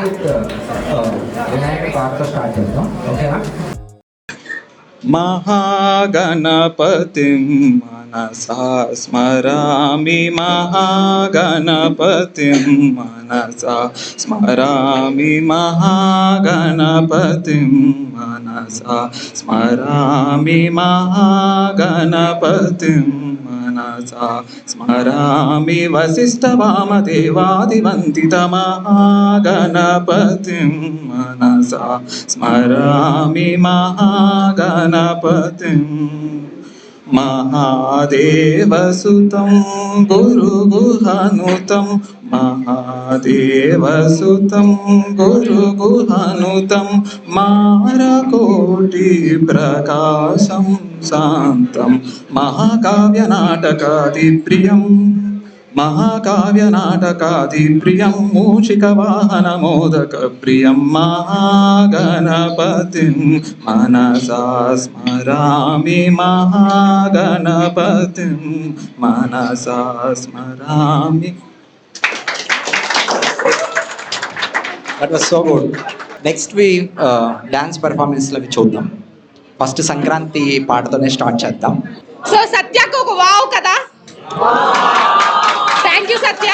With Vinayaka పాటతో start చేద్దాం, ఓకేనా? महागणपतिं मनसा स्मरामि, महागणपतिं मनसा स्मरामि, महागणपतिं मनसा स्मरामि, महागणपतिं मनसा स्मरामि, वसिष्ठवामदेवादिवन्दितमहागणपतिं मनसा स्मरामि, महागणपतिं महादेवसुतं गुरुगुहनुतं, महादेवसुतं गुरुगुहनुतं, मारकोटिप्रकाशं शान्तं, महाकाव्यनाटकादिप्रियं, महाकाव्यनाटकादिप्रियं, मूषिकवाहनमोदकप्रियं, महागणपतिं मनसा स्मरामि, महागणपतिं मनसा स्मरामि. That was so good. Next we dance performance లో చూద్దాం. ఫస్ట్ సంక్రాంతి పాటతోనే స్టార్ట్ చేద్దాం. సో సత్యకు ఒక వావ్ కదా. Thank you Satya.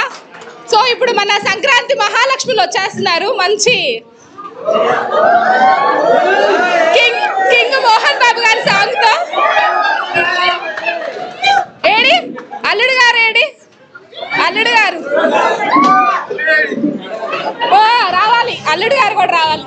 సో ఇప్పుడు మన సంక్రాంతి మహాలక్ష్మిలు వచ్చేస్తున్నారు. మంచి కింగ్ మోహన్ బాబు గారి సాంగ్ తో. ఏడి అల్లుడు గారు, ఏడి అల్లుడు గారు? ఓ రావాలి, అల్లుడు గారు కూడా రావాలి.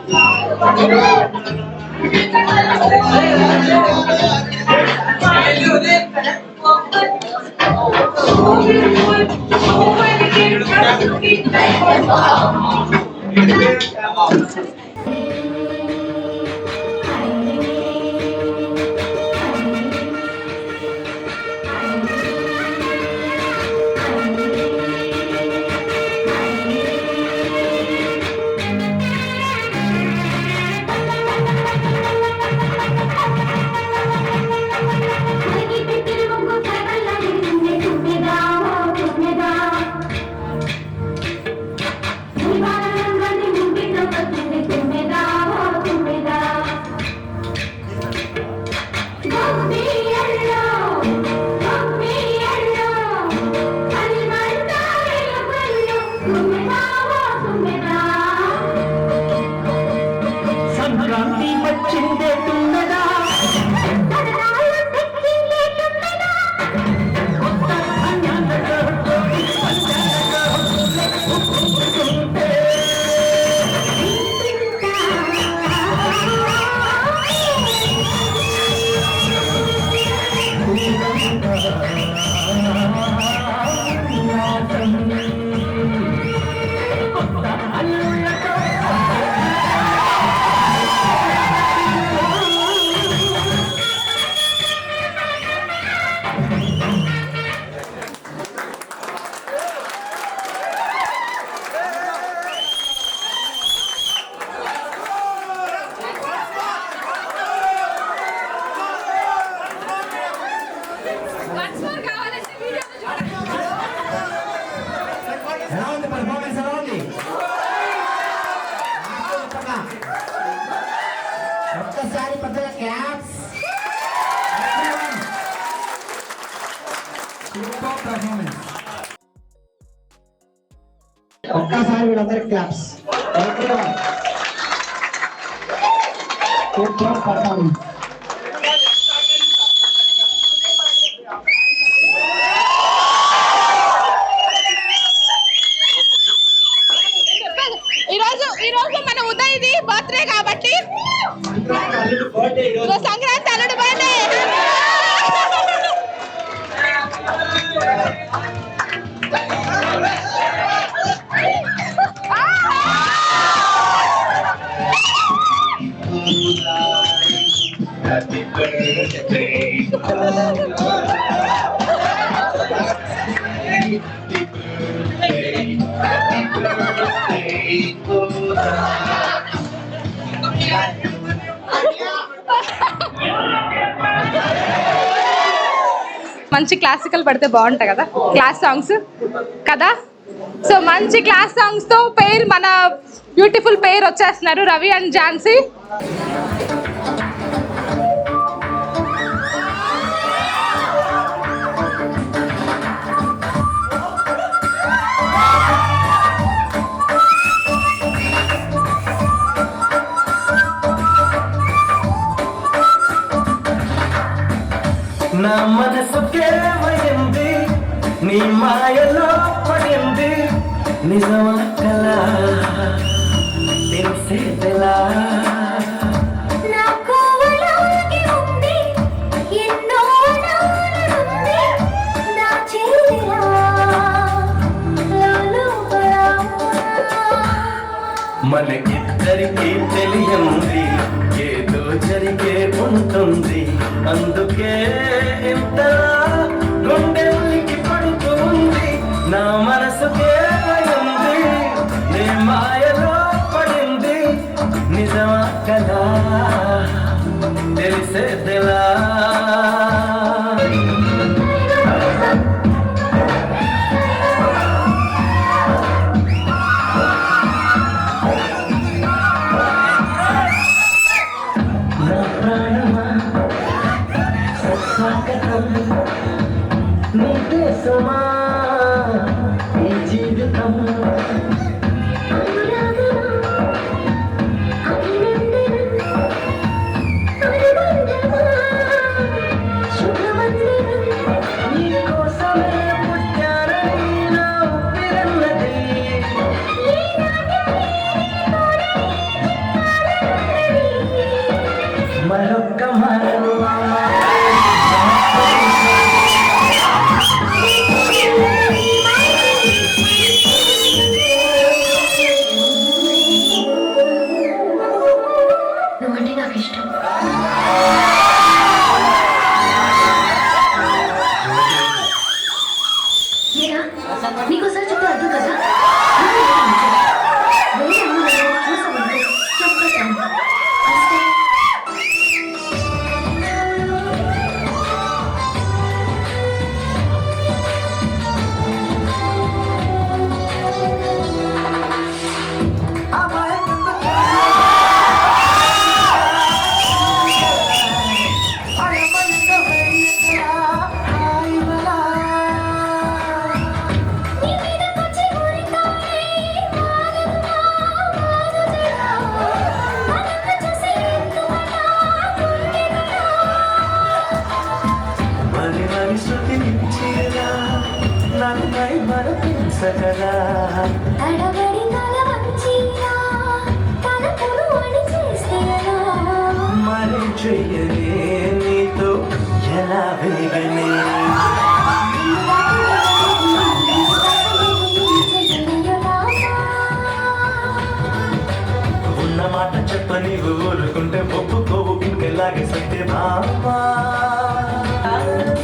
ఒక్కసారి పెద్దగా క్లాప్స్. Super performance. ఒక్కసారి వీళ్ళందరికీ క్లాప్స్. Super performance. ఈరోజు మన ఉదయ్ది బర్త్డే కాబట్టి సంక్రాంతి అల్లుడు బర్త్డే. మంచి క్లాసికల్ పడితే బాగుంటాయి కదా, క్లాస్ సాంగ్స్ కదా. సో మంచి క్లాస్ సాంగ్స్ తో పేరు మన బ్యూటిఫుల్ పేరు వచ్చేస్తున్నారు రవి అండ్ ఝాన్సీ. నా మనసు కేవయింది నీ మాయలో పడింది నిజమా కలా తెలిసేదెలా మనకిద్దరికి తెలియంది ఏదో జరిగే ఉంటుంది అందుకే ఇంత గుండెల్లికి పడుతుంది నా మనసుకే అయింది నీ మాయలో పడింది నిజమా కదా తెలిసేదెలా నీకోసమా ఈ జీవితం నీకోసమే పుట్టారని నా ఊపిరన్నది మరొక్క మరో నీకోసారి చెప్తే అర్థం కదా మరి చెయ్యనే నీతో ఎలా వేగనే ఉన్న మాట చెప్పని ఊరుకుంటే ఒప్పుకోవు ఇంకెలాగే సత్యభామా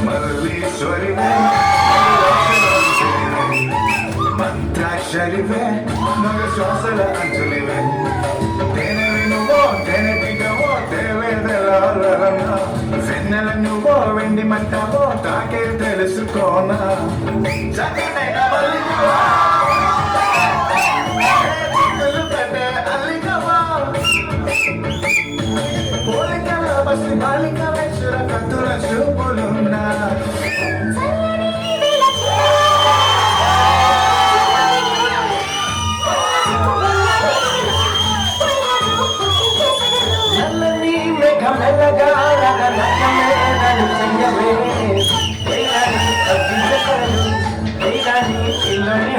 మల్లీశ్వరివే మంత్రాక్షరివే మగ శ్వాసల అంజలివే తేనెవి నువ్వో తేనె బిడ్డవో దేవేదలన్నా వెన్నెల నువ్వో వెండి మంటవో తాకే తెలుసుకోనా జగనైన మల్లికవా అల్లికవా పోలికల బస్సి బాలిక వేసుర కత్తుల చూపులున్నా ఇల్లని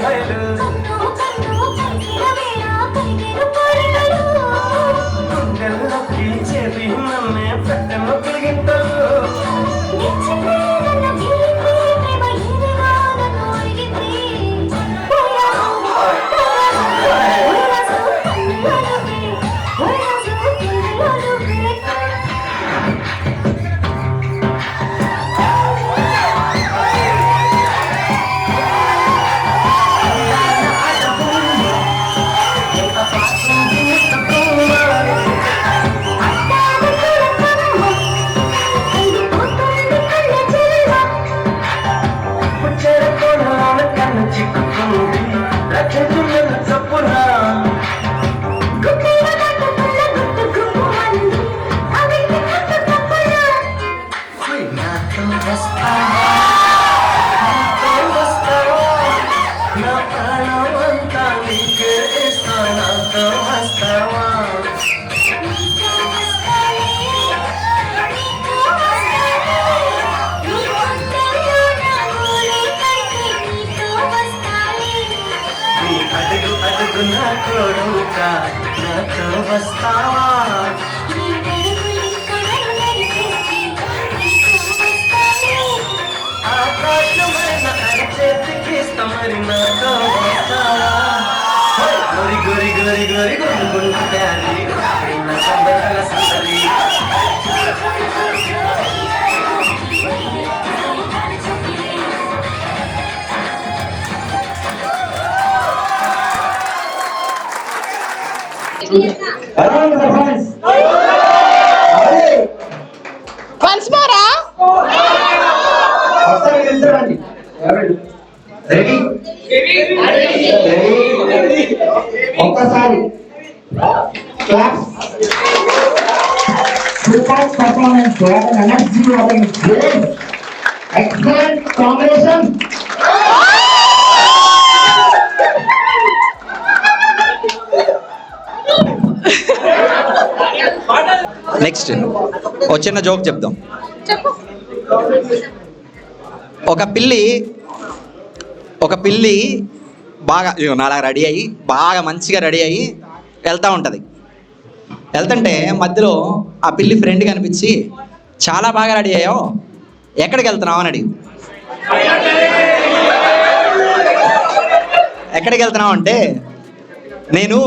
తోడుగా నాతో వస్తావా ఆకాశమైన అరచేతికి మరి నాతో వస్తావా గోరి గోరి గోరి గోరి గొంతు గొంతు ప్యారి నా సందర్భ సందరి వన్స్ మోరా రెడీ ఒక్కసారి claps super performance energy great excellent combination next ఒక చిన్న జోక్ చెప్దాం. చెప్పు. ఒక పిల్లి బాగా నాలా రెడీ అయ్యి బాగా మంచిగా రెడీ అయ్యి వెళ్తూ ఉంటుంది. వెళ్తుంటే మధ్యలో ఆ పిల్లి ఫ్రెండ్ కనిపించి చాలా బాగా రెడీ అయ్యావు, ఎక్కడికి వెళ్తున్నావు అని అడిగింది. ఎక్కడికి వెళ్తున్నావు అంటే నేను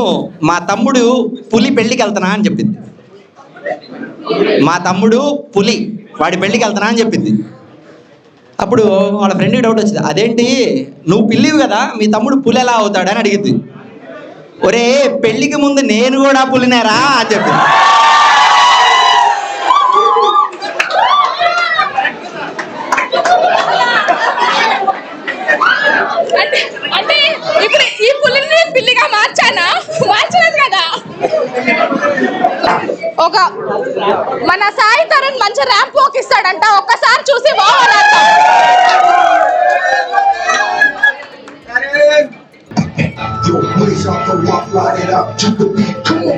మా తమ్ముడు పులి పెళ్ళికి వెళ్తున్నా అని చెప్పింది. మా తమ్ముడు పులి వాడి పెళ్ళికి వెళ్తున్నా అని చెప్పింది. అప్పుడు వాళ్ళ ఫ్రెండ్కి డౌట్ వచ్చింది, అదేంటి నువ్వు పిల్లివి కదా మీ తమ్ముడు పులి ఎలా అవుతాడని అడిగింది. ఒరే పెళ్ళికి ముందు నేను కూడా పులినేరా అని చెప్పింది. అంటే ఇప్పుడు ఈ పులిని పిల్లిగా మార్చలేదు కదా. ఒక మన సాయి తరుణ్ మంచి ర్యాంప్ వాక్ ఇస్తాడంట, ఒక్కసారి చూసి బాగున్నాడు. Yo, blaze out the rock, light it up to the beat. Come on,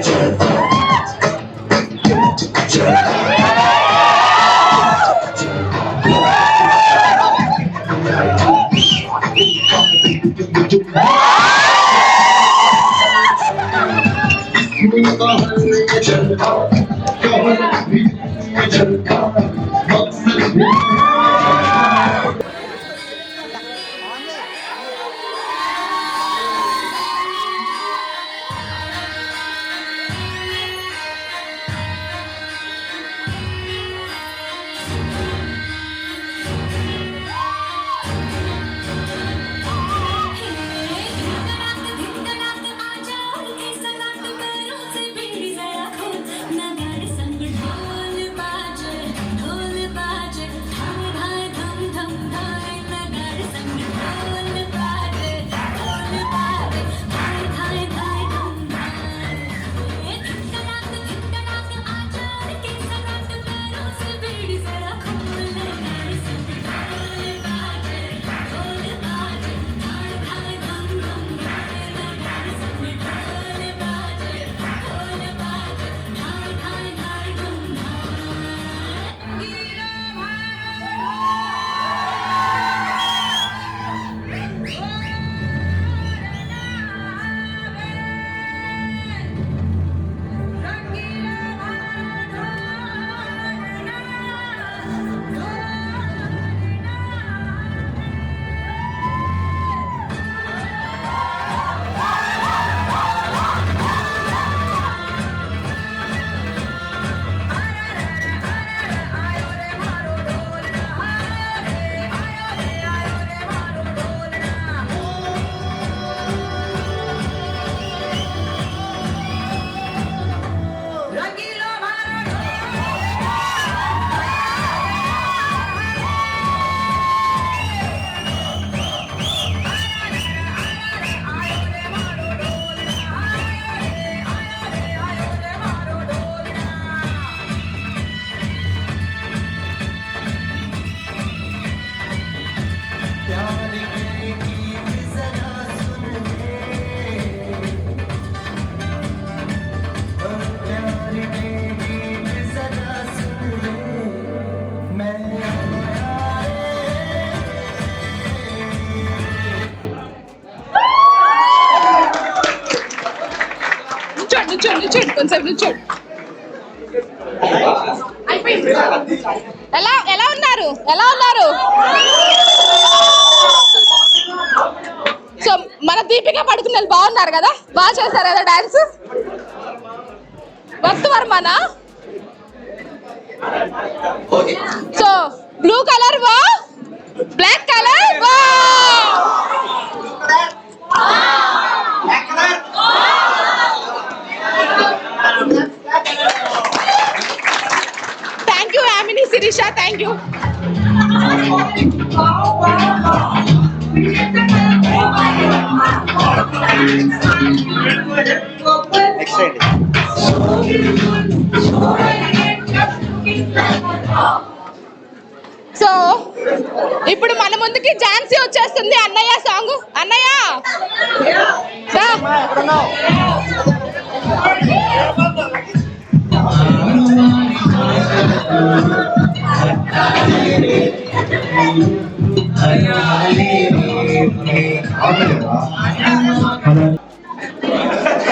ढोल बाजे నుంచోండి కొంచెం నుంచోండి. ఎలా ఉన్నారు? సో మన దీపిక పడుకున్నది బాగున్నారు కదా, బాగా చేశారు కదా డాన్స్. భక్తు వర్మనా? సో బ్లూ కలర్ వా, బ్లాక్ కలర్ వా. Thank you Yamini, Sirisha, thank you. So ఇప్పుడు మన ముందుకి ఝాన్సీ వచ్చేస్తుంది. అన్నయ్య సాంగ్. అన్నయ్య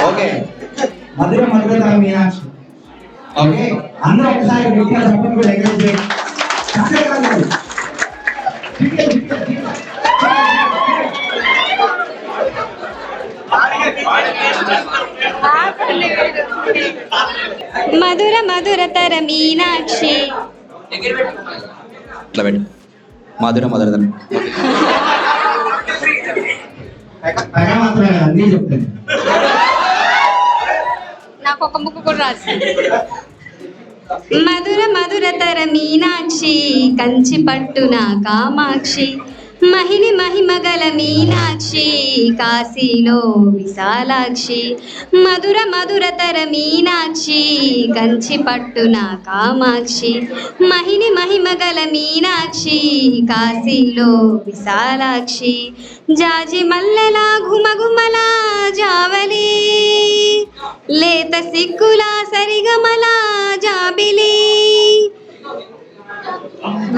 ఓకే మధుర మధురతర మీనాక్షి. ఓకే, అందరూ ఒకసారి గట్టిగా చెప్పండి కూడా ఎంకరేజ్ చేయండి. మధుర మధురతర మీనాక్షి. ఇట్లా పెట్టు. మధుర మాత్రమే అన్నీ చెప్తాను. నాకు ఒక ముక్కు కూడా రాసి. మధుర మధురతర మీనాక్షి, కంచి పట్టున కామాక్షి, మహిళి మహిమగల మీనాక్షి, కాశీలో విశాలాక్షి. మధుర మధురతర మీనాక్షి, కంచి పట్టున కామాక్షి, మహిళి మహిమగల మీనాక్షి, కాశీలో విశాలాక్షి. జాజి మల్లెల ఘుమఘుమల జావలి, లేత సిగ్గుల సరిగమల జాబిలి.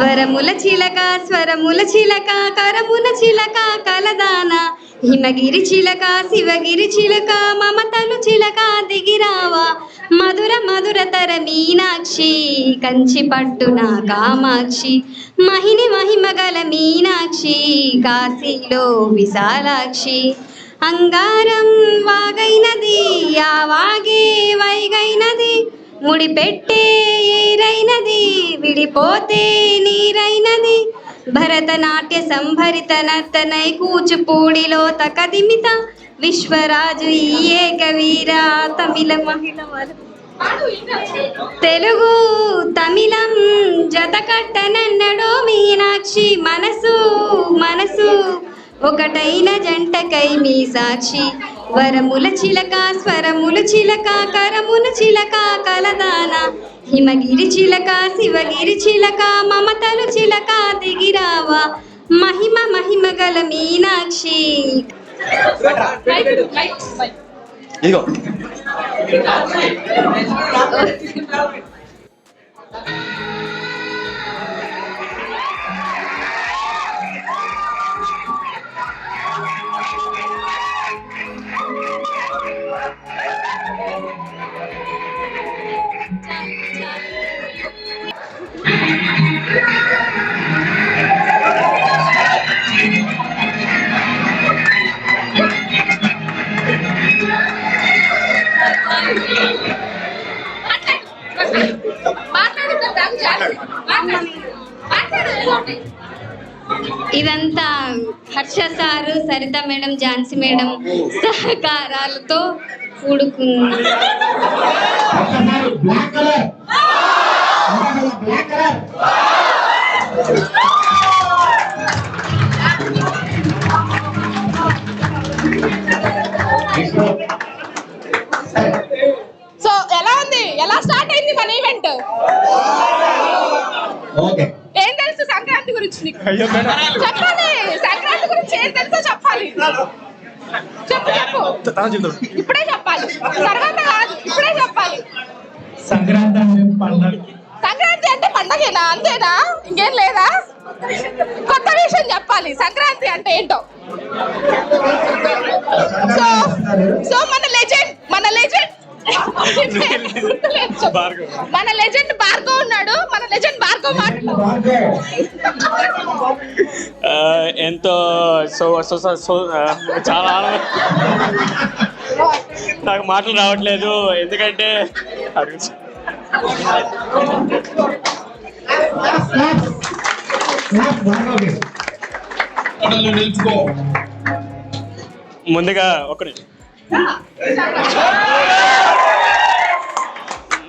వరముల చిలక స్వరముల చిలక, కరముల చిలక కలదాన, హిమగిరి చిలక శివగిరి చిలక, మమతలు చిలక దిగిరావా. మధుర మధురతర మీనాక్షి, కంచి పట్టున కామాక్షి, మహిని మహిమగల మీనాక్షి, కాశీలో విశాలాక్షి. అంగారం వాగైనది, ఆ వాగే వైగైనది, ముడిపెట్టే ఏరైనది, విడిపోతే నీరైనది. భరతనాట్య సంభరిత నర్తనై కూచిపూడిలో తకదిమిత, విశ్వరాజు ఈ ఏకవీర. తమిళ మహిళ తెలుగు తమిళం జతకట్టనన్నడో మీనాక్షి. మనసు మనసు ఒకటైన జంటకై మీ సాక్షి. వరముల చిలక స్వరముల చిలక, కరముల చిలక కలదాన, హిమగిరి చిలక శివగిరి చిలక, మమతలు చిలక దిగిరావా. మహిమ మహిమగల మీనాక్షి. ఇదిగో ఇదంతా Harsha sir, Saritha madam, Jhansi madam సహకారాలతో కూడుకుంది. Black colour black colour. So ఎలా ఉంది? ఎలా స్టార్ట్ అయింది మన ఈవెంట్? ఓకే, ఏం తెలుసు సంక్రాంతి గురించి నీకు? చెప్పాలి. సంక్రాంతి గురించి ఏం తెలుసో చెప్పాలి. చెప్పు చెప్పు, ఇప్పుడే చెప్పాలి. తర్వాత కాదు, ఇప్పుడే చెప్పాలి. సంక్రాంతి పండుగ. సంక్రాంతి అంటే పండగేనా? అంతేనా? ఇంకేం లేదా? కొత్త విషయం చెప్పాలి. సంక్రాంతి అంటే ఏంటో. సో సో మన లెజెండ్ గుర్తులేదు చెప్పు. మన లెజెండ్ భార్గవ్ ఉన్నాడు, మన లెజెండ్ భార్గవ్ మాటలు. ఎంతో చాలా ఆనందం. నాకు మాటలు రావట్లేదు ఎందుకంటే ముందుగా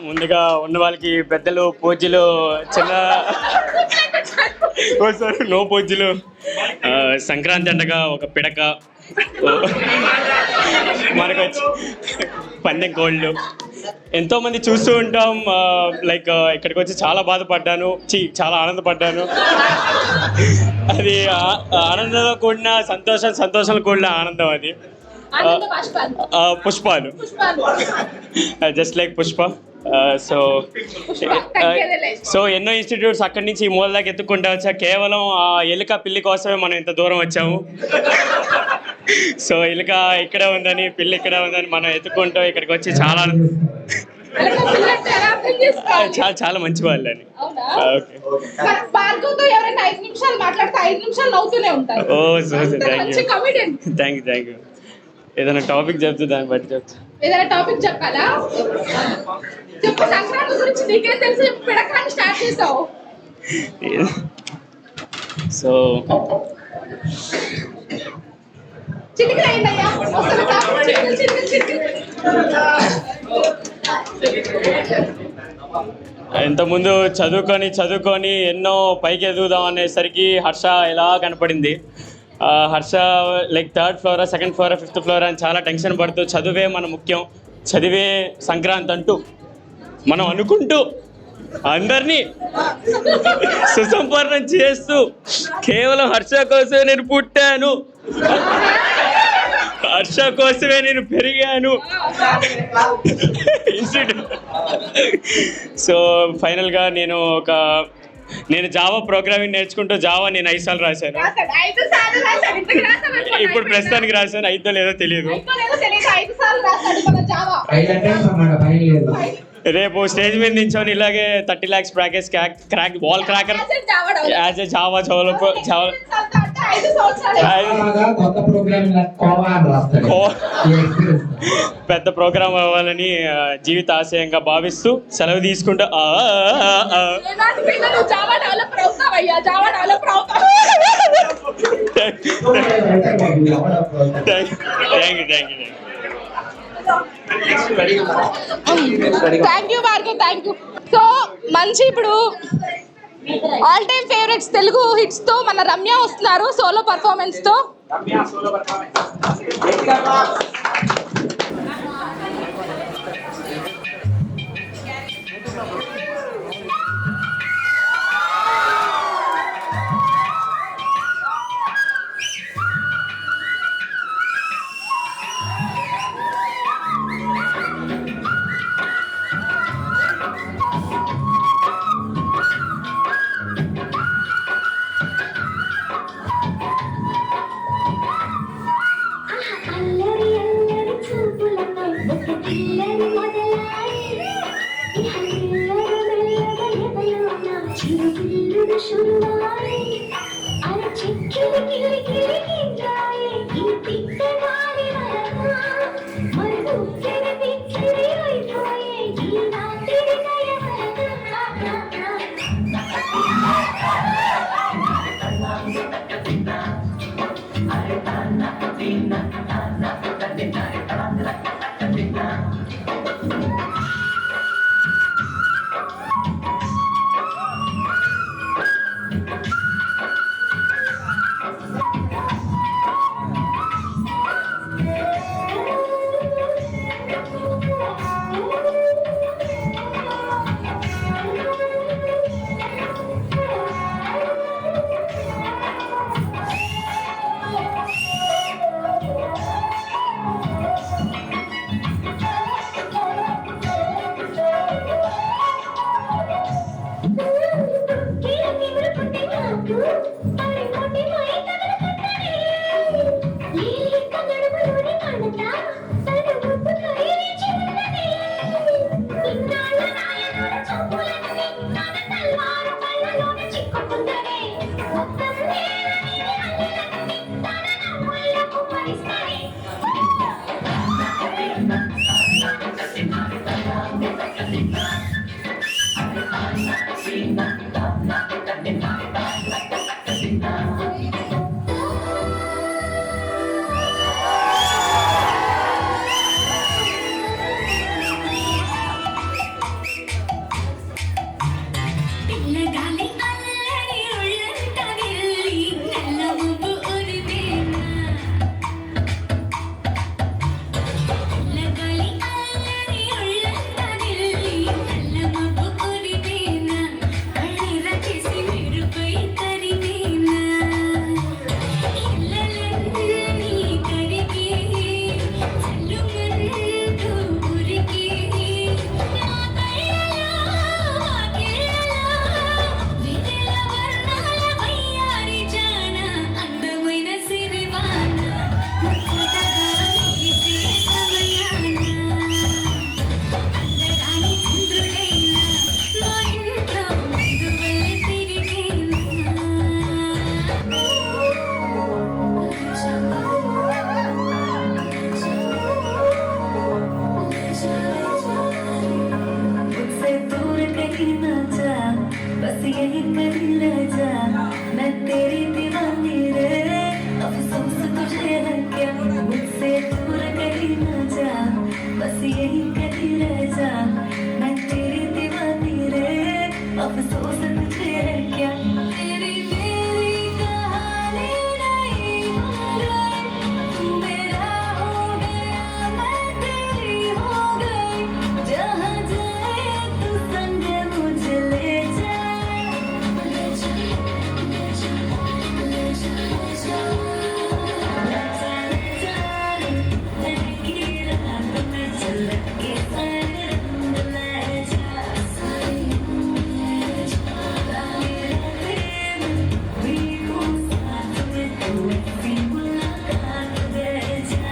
ముందుగా ఉన్న వాళ్ళకి పెద్దలు పూజ్యులు చిన్న నో పూజ్యులు సంక్రాంతి అండగా ఒక పిడక మనకు వచ్చి పందెం కోళ్ళు ఎంతోమంది చూస్తూ ఉంటాం. లైక్ ఇక్కడికి వచ్చి చాలా బాధపడ్డాను, చాలా ఆనందపడ్డాను. అది ఆనందంలో కూడిన సంతోషంలో కూడిన ఆనందం. అది పుష్పాలు, జస్ట్ లైక్ పుష్ప. సో ఎన్నో ఇన్స్టిట్యూట్స్ అక్కడి నుంచి ఈ మూల దాకా ఎత్తుక్కుంటా వచ్చా. కేవలం ఆ ఎలుక పిల్లి కోసమే మనం ఇంత దూరం వచ్చాము. సో ఎలుక ఇక్కడే ఉందని, పిల్లి ఇక్కడే ఉందని మనం ఎత్తుకుంటాం ఇక్కడికి వచ్చి చాలా చాలా మంచి వాళ్ళు అని. Thank you. ఏదైనా టాపిక్ చెప్తే దాన్ని బట్టి చెప్తా. ఏదైనా టాపిక్ చెప్పాలా? చెప్పు. సంక్రాంతి గురించి నీకేం తెలుసు? పిడకాన్ని స్టార్ట్ చేసావు. సో ఇంతకుముందు చదువుకొని ఎన్నో పైకి ఎదుగుదాం అనేసరికి హర్ష ఎలా కనపడింది. Harsha like 3rd flora, 2nd flora, 5th flora అని చాలా టెన్షన్ పడుతూ చదువే మన ముఖ్యం, చదివే సంక్రాంతి అంటూ మనం అనుకుంటూ అందరినీ సుసంపన్నం చేస్తూ కేవలం హర్ష కోసమే నేను పుట్టాను, హర్ష కోసమే నేను పెరిగాను ఇన్స్టిట్యూట్. సో ఫైనల్గా నేను జావా ప్రోగ్రామింగ్ నేర్చుకుంటూ నేను 5 సార్లు రాశాను. ఇప్పుడు ప్రస్తుతానికి రాశాను, 5దో లేదో తెలియదు. రేపు స్టేజ్ మీద నించొని ఇలాగే 30 lakhs package wall cracker as a Java పెద్ద ప్రోగ్రామ్ అవ్వాలని జీవిత ఆశయంగా భావిస్తూ సెలవు తీసుకుంటూ thank you Bhargav, thank you. So మంచి ఇప్పుడు all time favourites Telugu hits తో మన రమ్య వస్తున్నారు సోలో పర్ఫార్మెన్స్ తో. यही कर ले जा, मैं तेरी दीवानी रे, अफसोस तुझे है क्या, मुझसे दूर कहीं न जा, बस यही कर ले जा, मैं तेरी दीवानी रे, अफसोस तुझे है क्या, तेरी मेरी कहानी नहीं हो गई, तू मेरा हो गया, मैं तेरी हो गई, जहाँ जाए तू संग मुझे ले जा, ले जा, ले जा, ले जा, ले जा, ले जा, लड़की रात में झलक के सारे रंग ले जा, सारी ले जा, रातें में भीगूं साथ में, तू ऐसी मुलाकात दे जा।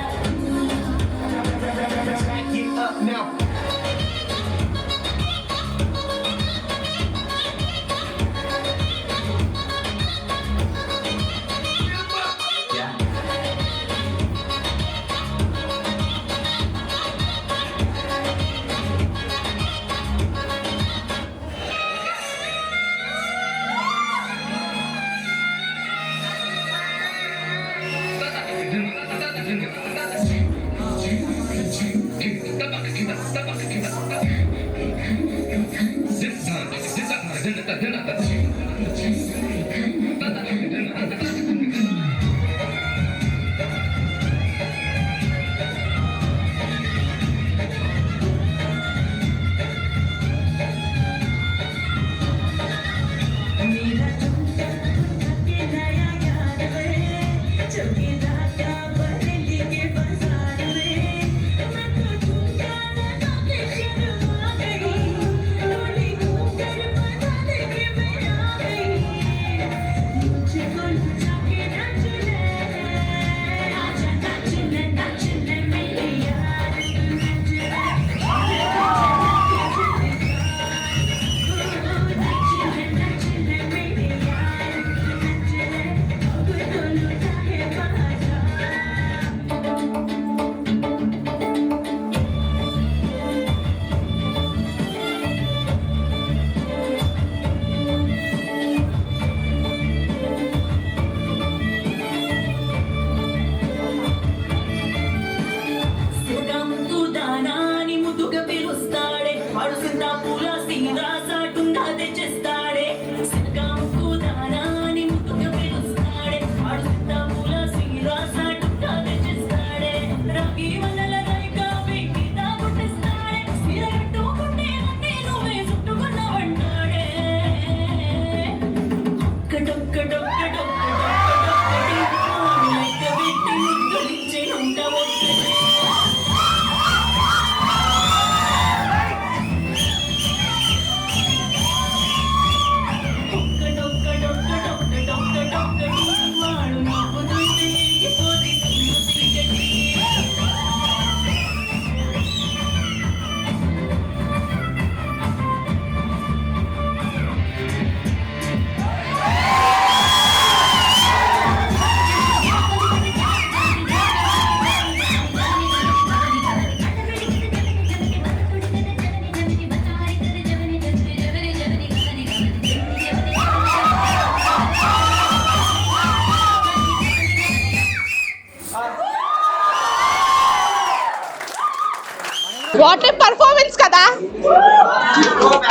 వాట్ ఏ పర్ఫార్మెన్స్ కదా,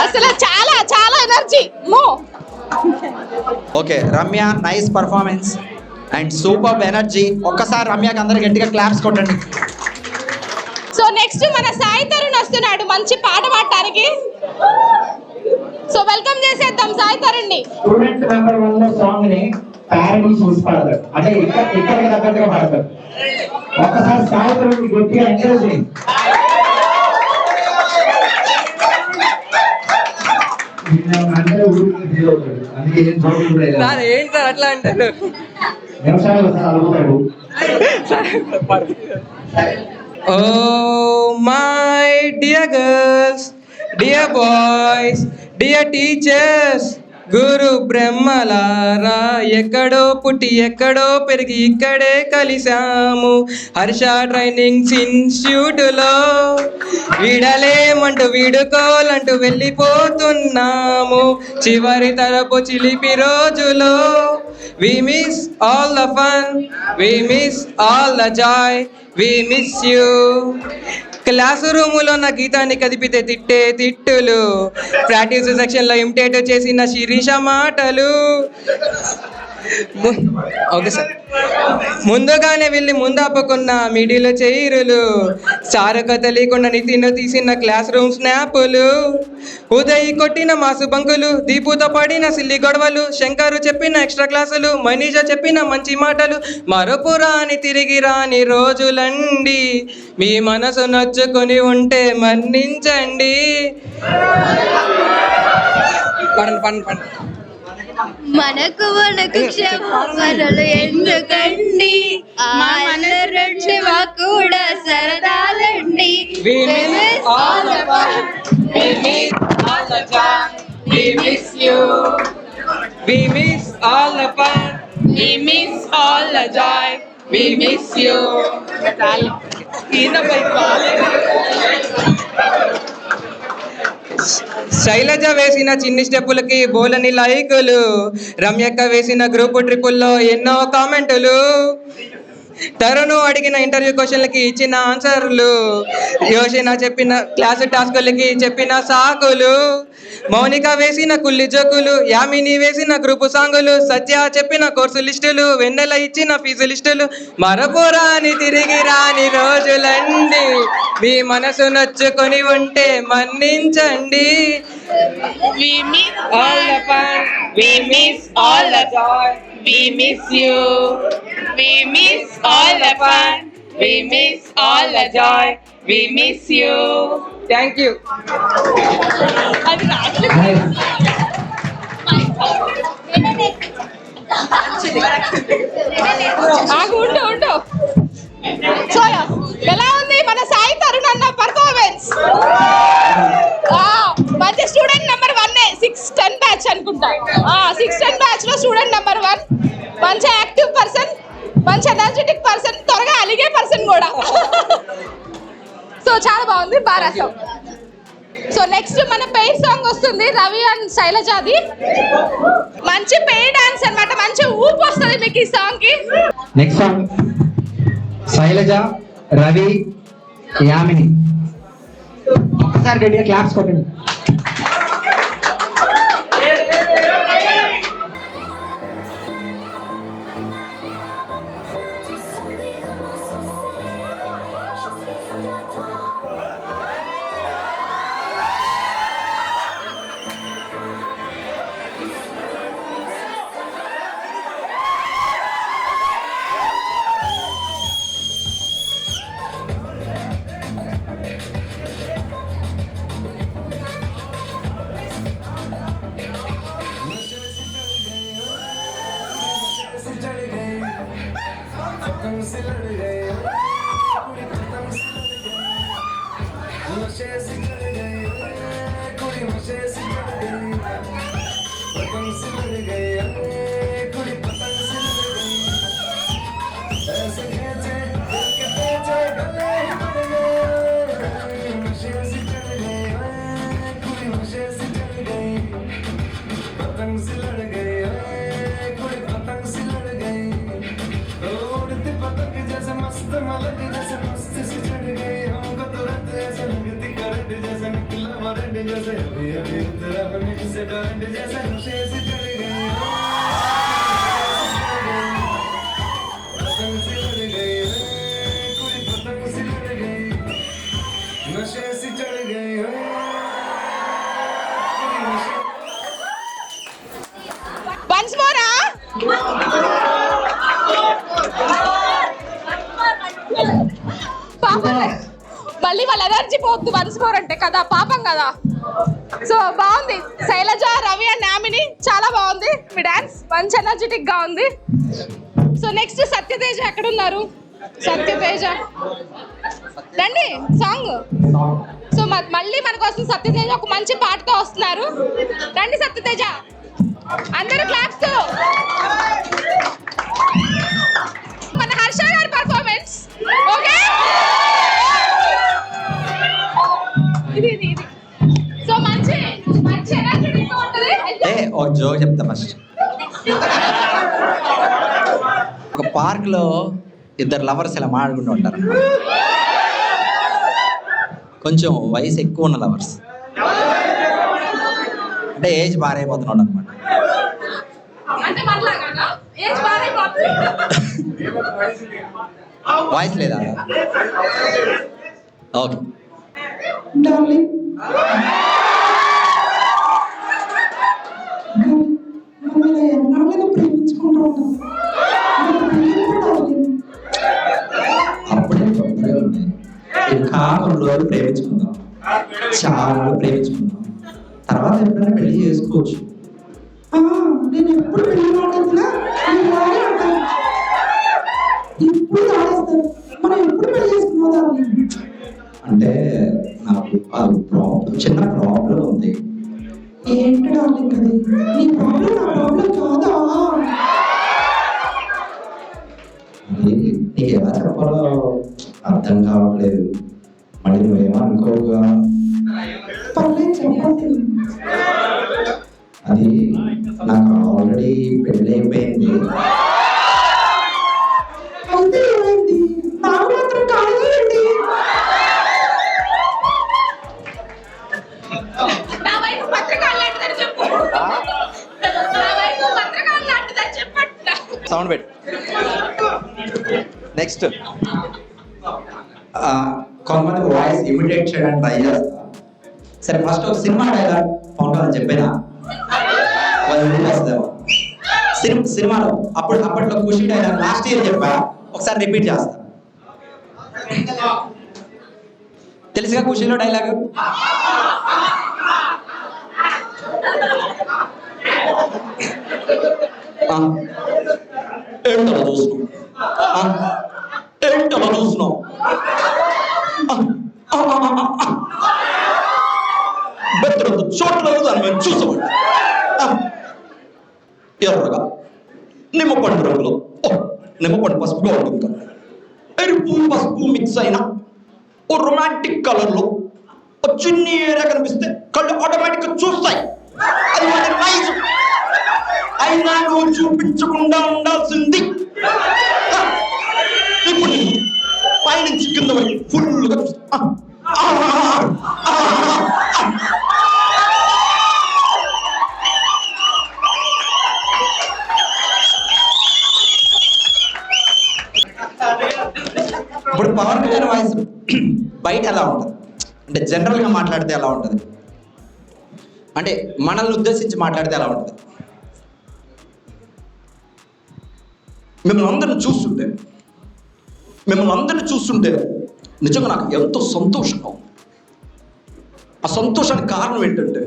అసలు చాలా చాలా ఎనర్జీ మో. Okay Ramya, nice performance and super energy. ఒక్కసారి రమ్యకి అందరు గట్టిగా క్లాప్స్ కొట్టండి. సో నెక్స్ట్ మన సాయి తరుణ్ వస్తున్నాడు మంచి పాట పాడటానికి. సో వెల్కమ్ చేసేద్దాం సాయి తరుణ్ ని. స్టూడెంట్ నెంబర్ 1 లో సాంగ్ ని ప్యారడీ చూసి పాడతారు, అంటే ఇక్కడ తగ్గట్టుగా పాడతారు. ఒక్కసారి సాయి తరుణ్ గట్టిగా ఎంకరేజ్ చేయండి. అంటే ఊరికి ఫీల్ అవుతాడు, అందుకే ఏం చూడలేదు. ఏంటి సార్ అట్లా అంటారు? వ్యవసాయంలో అడుగుతాడు. Oh my dear girls, dear boys, dear teachers, గురు బ్రహ్మలారా ఎక్కడో పుట్టి ఎక్కడో పెరిగి ఇక్కడే కలిశాము హర్ష ట్రైనింగ్ ఇన్స్టిట్యూట్లో విడలేమంటూ వీడుకోలంటూ వెళ్ళిపోతున్నాము చివరి తరపు చిలిపి రోజులో we miss all the fun we miss all the joy we miss you class రూములో నా గీతాన్ని కదిపితే తిట్టే తిట్టులు ప్రాక్టీస్ సెక్షన్లో ఇమిటేట్ చేసిన శిరీష మాటలు ఓకే సార్ ముందుగానే వెళ్ళి ముందాపుకున్న మిడిలో చైరులు సారక తెలియకుండా నితిన్ తీసిన క్లాస్ రూమ్ స్నాపులు ఉదయ్ కొట్టిన మాసు బంకులు దీపుతో పడిన సిల్లి గొడవలు శంకరు చెప్పిన ఎక్స్ట్రా క్లాసులు మనీషా చెప్పిన మంచి మాటలు మరపు రాని తిరిగి రాని రోజులండి మీ మనసు నొచ్చుకొని ఉంటే మన్నించండి పడండి పడండి పడండి మనకు మనకు క్షమాపణలు ఎందుకండి మనరండి కూడా సరదాలండి We miss all the fun. We miss all the joy. We miss you. We miss all the fun. We miss all the joy. We miss you. Shailaja వేసిన చిన్ని స్టెప్పులకి బోలని లైకులు రమ్యక్క వేసిన గ్రూప్ ట్రిపుల్లో ఎన్నో కామెంటులు తరుణు అడిగిన ఇంటర్వ్యూ క్వశ్చన్లకి ఇచ్చిన ఆన్సర్లు యోషిన చెప్పిన క్లాస్ టాస్కులకి చెప్పిన సాకులు మౌనిక వేసిన కుల్లి జోకులు యామిని వేసిన గ్రూపు సాంగులు సత్య చెప్పిన కోర్సు లిస్టులు వెన్నెల ఇచ్చిన ఫీజు లిస్టులు మరపురాని తిరిగి రాని రోజులండి మీ మనసు నొచ్చుకొని ఉంటే మన్నించండి We miss all the fun. We miss all the joy. We miss you. We miss all the fun. We miss all the joy. We miss you. Thank you. ఉండు సో ఎలా ఉంది మన సాయి తరుణ్ అన్న పర్ఫార్మెన్స్ మంచి స్టూడెంట్ నెంబర్ 1 610 బ్యాచ్ అనుకుంటా 610 batch లో student number 1 మంచి active person మంచి ఎనర్జెటిక్ పర్సన్ త్వరగా అలిగే పర్సన్ కూడా సో చాలా బాగుంది బాగా రాసాం సో నెక్స్ట్ మన పెయిడ్ సాంగ్ వస్తుంది రవి అండ్ శైలజాది మంచి పెయిడ్ డాన్స్ అన్నమాట మంచి ఊపు వస్తుంది మీకు ఈ సాంగ్ కి నెక్స్ట్ సాంగ్ శైలజ రవి యామిని ఒకసారి గట్టిగా క్లాప్స్ కొట్టండి వన్స్ మోర్ పాపం మళ్ళీ వాళ్ళ ఎనర్జీ పోతుంది వన్స్ మోర్ అంటే కదా పాపం కదా సో బాగుంది శైలజ రవి అండ్ యామిని చాలా బాగుంది మీ డాన్స్ మంచి ఎనర్జెటిక్ గా ఉంది సో నెక్స్ట్ సత్యతేజ ఎక్కడ ఉన్నారు సత్యతేజ రండి సాంగ్ సో మళ్ళీ మన కోసం సత్యతేజ ఒక మంచి పాటతో వస్తున్నారు రండి సత్యతేజ అందరూ క్లాప్స్ తో మన హర్ష గారి పర్ఫార్మెన్స్. ఓకే, ఇది సో మంచి మంచి ఎనర్జెటిక్ గా ఉంటది. ఒక జోక్ చెప్తా ఫస్ట్. ఒక పార్క్ లో ఇద్దరు లవర్స్ ఇలా మాట్లాడుకుంటూ ఉంటారు. కొంచెం వయసు ఎక్కువ ఉన్న లవర్స్, అంటే ఏజ్ బారైపోతున్నాడు అనమాట. అంటే మనలాగా ఏజ్ బారైపోతుంది. వాయిస్ లేదా? ఓకే. అప్పుడే తొందరగా ఉంది. ఇంకా కొన్ని రోజులు ప్రేమించుకుందాం, చాలా ప్రేమించుకుందాం, తర్వాత ఎప్పుడైనా పెళ్లి చేసుకోవచ్చు. నేను ఎప్పుడు పెళ్లి మాట్లాడుతున్నా ఇప్పుడు ఆడేస్తాను. మనం ఎప్పుడు పెళ్లి చేసుకున్నాం? అంటే నాకు చిన్న ప్రాబ్లం ఉంది. ఏంటి డార్లింగ్ అది? నీ ప్రాబ్లం నా ప్రాబ్లం కాదా? అది నీకు ఎలా చెప్పాలో అర్థం కావట్లేదు. మళ్ళీ నువ్వేమో అనుకోవుగా. పర్లేదు చెప్పండి. అది నాకు ఆల్రెడీ పెళ్ళి అయిపోయింది. అయితే ఏమైంది? నాకు మాత్రం కాలేదండి. నా వైపు పత్రికలు లాంటిదని చెప్పు. నా వైపు పత్రికలు లాంటిదని చెప్పట్లా. సౌండ్ పెట్టు. నెక్స్ట్, కొంతమంది వాయిస్ ఇమిటేట్ చేయడానికి ట్రై చేస్తా. సరే, ఫస్ట్ ఒక సినిమా డైలాగ్ పవన్ చెప్పేనా? సినిమాలో అప్పట్లో ఖుషి డైలాగ్ లాస్ట్ ఇయర్ చెప్పా, ఒకసారి రిపీట్ చేస్తా. తెలుసుగా ఖుషిలో డైలాగ్? ఏంటలా చూస్తున్నావు? బెత్తరంత చోట్ల దాన్ని మేము చూసామండి. ఎర్రగా నిమ్మపండు రంగులో, నిమ్మపండు పసుపుగా ఉంటుంది కదా, ఎరుపు పసుపు మిక్స్ అయిన ఓ రొమాంటిక్ కలర్ లో ఓ చిన్ని ఏరియా కనిపిస్తే కళ్ళు ఆటోమేటిక్ గా చూస్తాయి. అది మన నైజ్. అయినా నువ్వు చూపించకుండా ఉండాల్సింది. ఇప్పుడు పైనుంచి కింద వరకు ఫుల్గా ఇప్పుడు పవన్ కళ్యాణ్ వాయిస్ బయట ఎలా ఉంటుంది అంటే జనరల్గా మాట్లాడితే ఎలా ఉంటుంది, అంటే మనల్ని ఉద్దేశించి మాట్లాడితే ఎలా ఉంటుంది? మిమ్మల్ని అందరిని చూస్తుంటే నిజంగా నాకు ఎంతో సంతోషంగా ఉంది. ఆ సంతోషానికి కారణం ఏంటంటే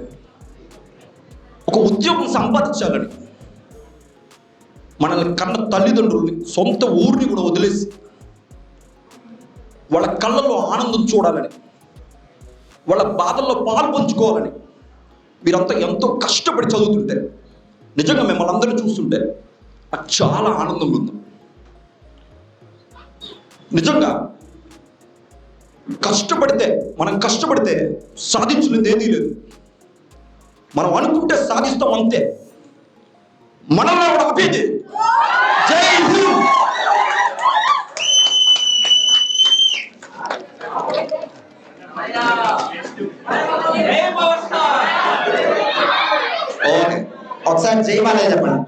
ఒక ఉద్యోగం సంపాదించాలని మనల్ని కన్న తల్లిదండ్రుల్ని, సొంత ఊరిని కూడా వదిలేసి వాళ్ళ కళ్ళల్లో ఆనందం చూడాలని, వాళ్ళ బాధల్లో పాలు పంచుకోవాలని మీరంతా ఎంతో కష్టపడి చదువుతుంటే నిజంగా మిమ్మల్ని అందరినీ చూస్తుంటే నాకు చాలా ఆనందంగా ఉంది. నిజంగా మనం కష్టపడితే సాధించుకునేది ఏదీ లేదు. మనం అనుకుంటే సాధిస్తాం అంతే. మనల్ని ఎవరు ఆపేది? జై హింద్. ఓకే, ఒకసారి జై బాలయ్య చెప్పండి.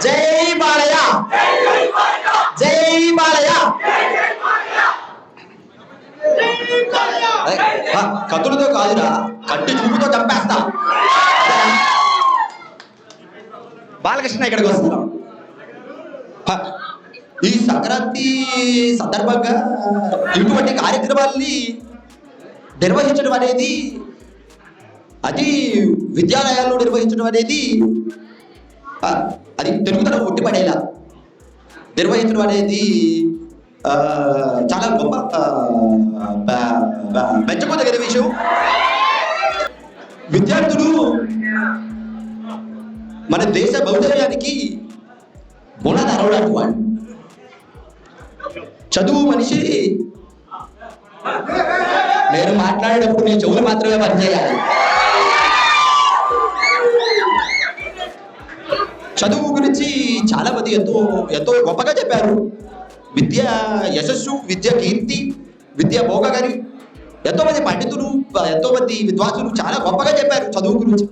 జై బాలయ్య, జై బాలయ్య. కత్తులతో కాదురా, కట్టి చూపుతో చంపేస్తా. బాలకృష్ణ ఇక్కడికి వస్తున్నాం. ఈ సంక్రాంతి సందర్భంగా ఇటువంటి కార్యక్రమాల్ని నిర్వహించడం అనేది, అది విద్యాలయాల్లో నిర్వహించడం అనేది, అది తెలుగుదనం ఒట్టిపడేలా నిర్వహించడం అనేది చాలా గొప్ప మెచ్చపోదగిన విషయం. విద్యార్థులు మన దేశ భవితవ్యానికి గుణధరుడు అటువాడు. చదువు మనిషి నేను మాట్లాడేటప్పుడు నీ చెవులు మాత్రమే పనిచేయాలి. చదువు గురించి చాలా మంది ఎంతో ఎంతో గొప్పగా చెప్పారు. విద్య యశస్సు, విద్య కీర్తి, విద్య భోగగరి, ఎంతో మంది పండితులు, ఎంతో మంది విద్వాంసులు చాలా గొప్పగా చెప్పారు చదువు గురించి.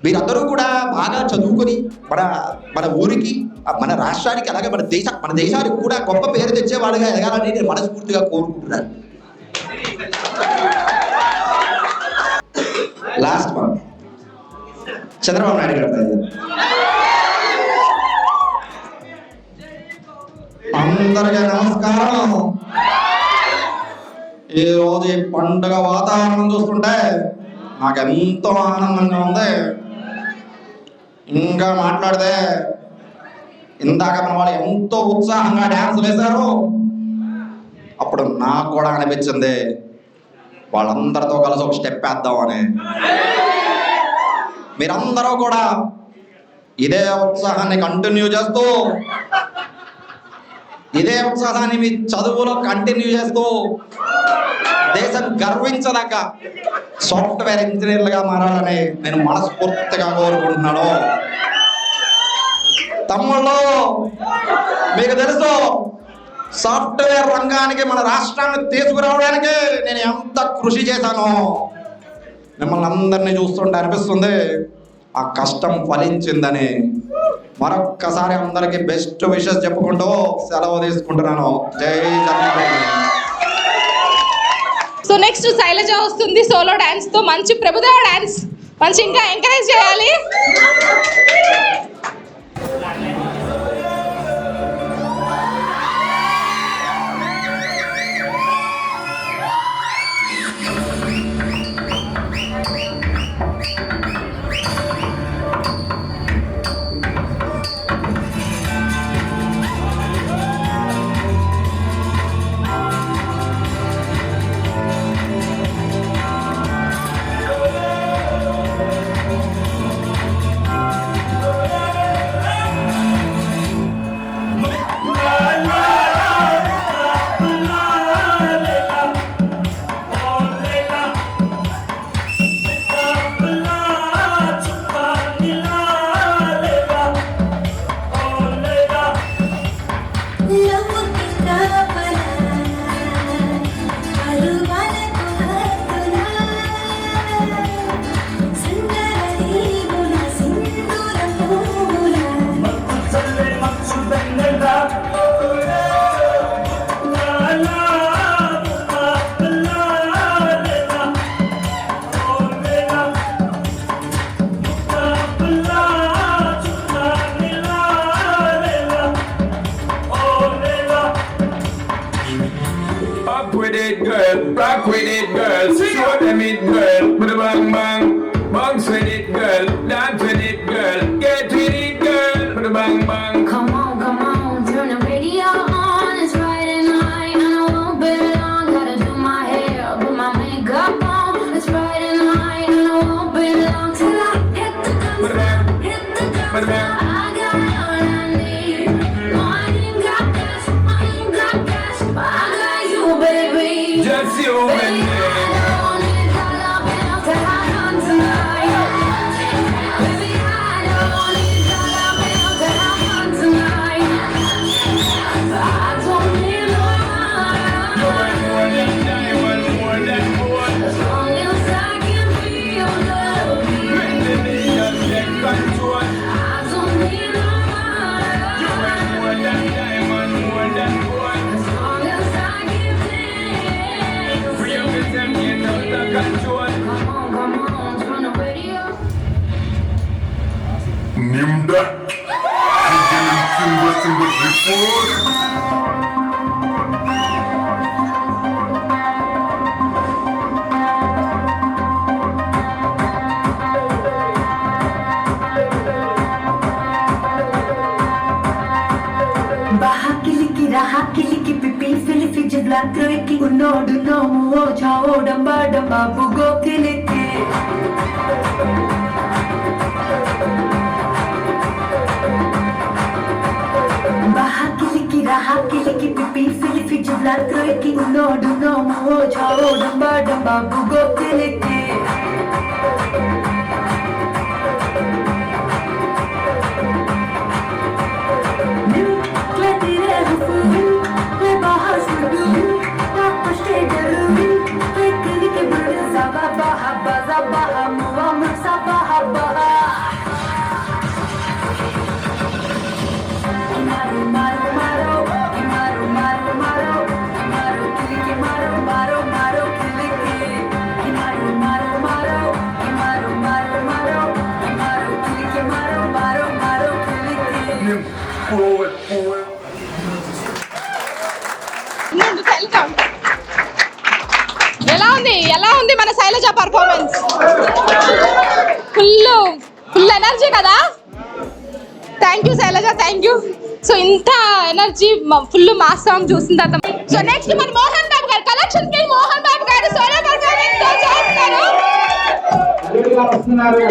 మీరందరూ కూడా బాగా చదువుకొని మన ఊరికి, మన రాష్ట్రానికి, అలాగే మన దేశానికి కూడా గొప్ప పేరు తెచ్చేవాడుగా ఎదగాలని నేను మనస్ఫూర్తిగా కోరుకుంటున్నాను. లాస్ట్ వన్ చంద్రబాబు నాయుడు గారు. అందరికీ నమస్కారం. ఈ రోజు ఈ పండుగ వాతావరణం చూస్తుంటే నాకు ఎంతో ఆనందంగా ఉంది. ఇంకా మాట్లాడితే ఇందాక మన వాళ్ళు ఎంతో ఉత్సాహంగా డ్యాన్సులు వేశారు. అప్పుడు నాకు కూడా అనిపించింది వాళ్ళందరితో కలిసి ఒక స్టెప్ వేద్దామని. మీరందరూ కూడా ఇదే ఉత్సాహాన్ని కంటిన్యూ చేస్తూ, ఇదే ఉత్సాహాన్ని మీ చదువులో కంటిన్యూ చేస్తూ దేశం గర్వించదగ్గ సాఫ్ట్వేర్ ఇంజనీర్లుగా మారాలని నేను మనస్ఫూర్తిగా కోరుకుంటున్నాను. తమ్ముళ్ళు, మీకు తెలుసు సాఫ్ట్వేర్ రంగానికి మన రాష్ట్రాన్ని తీసుకురావడానికి నేను ఎంత కృషి చేశానో. మిమ్మల్ని అందరినీ చూస్తుంటే అనిపిస్తుంది ఆ కష్టం ఫలించిందని. మరొక్కసారి అందరికి బెస్ట్ విషెస్ చెప్పుకుంటూ సెలవు తీసుకుంటున్నాను. జై జగన్. సో నెక్స్ట్ శైలజ వస్తుంది సోలో డాన్స్ తో. మంచి ప్రభుదేవ డాన్స్ మంచి ఇంకా ఎంకరేజ్ చేయాలి. Rock with it, girl. Show them it, girl. Put a bang bang. Bounce with it, girl. Dance with it, girl. Get with it, girl. Put a bang bang. Come on, turn the radio on. It's Friday night and I won't be long. Gotta do my hair, put my makeup on. It's Friday night and I won't be long till I hit the dance, hit the dance. I got all I need. No, I ain't got cash, I ain't got cash, but I got you, baby. Just you and me. Nimda. Black uno do no mo chao damba damba bugo kiliki Latroi no do no mo chao damba bugo tilike. Kletire hufu, le bahar sudu, na pushte jaru, kletire ke burde sababa habba muam sababa. ఎలా ఉంది మన Shailaja performance? Full energy కదా. Thank you Shailaja, thank you. So ఇంత energy full mass song చూసిన తర్వాత so next మన మోహన్ బాబు గారు, collection కి మోహన్ బాబు గారు సోలో పర్ఫార్మెన్స్ తో చేస్తున్నారు. వస్తున్నారు.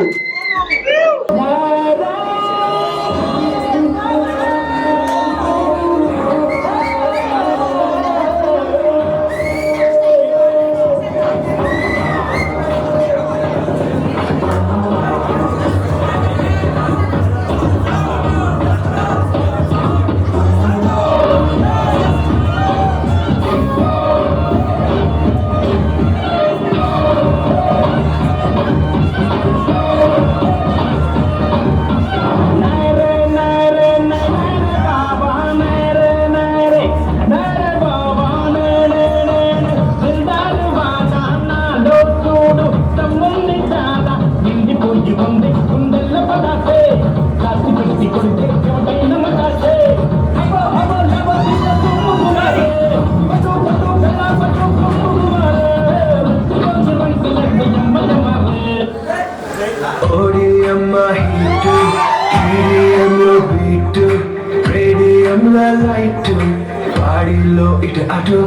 బాడీలో ఇటు అటు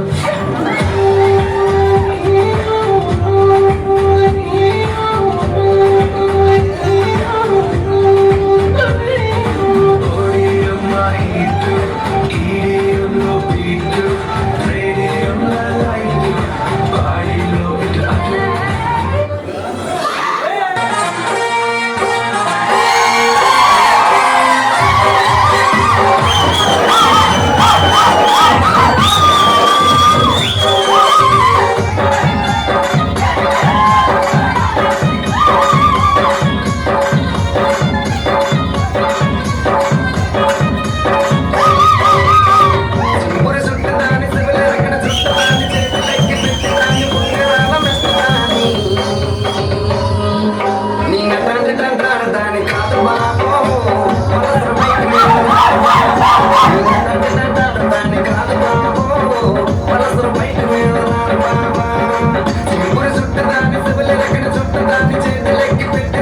Bye.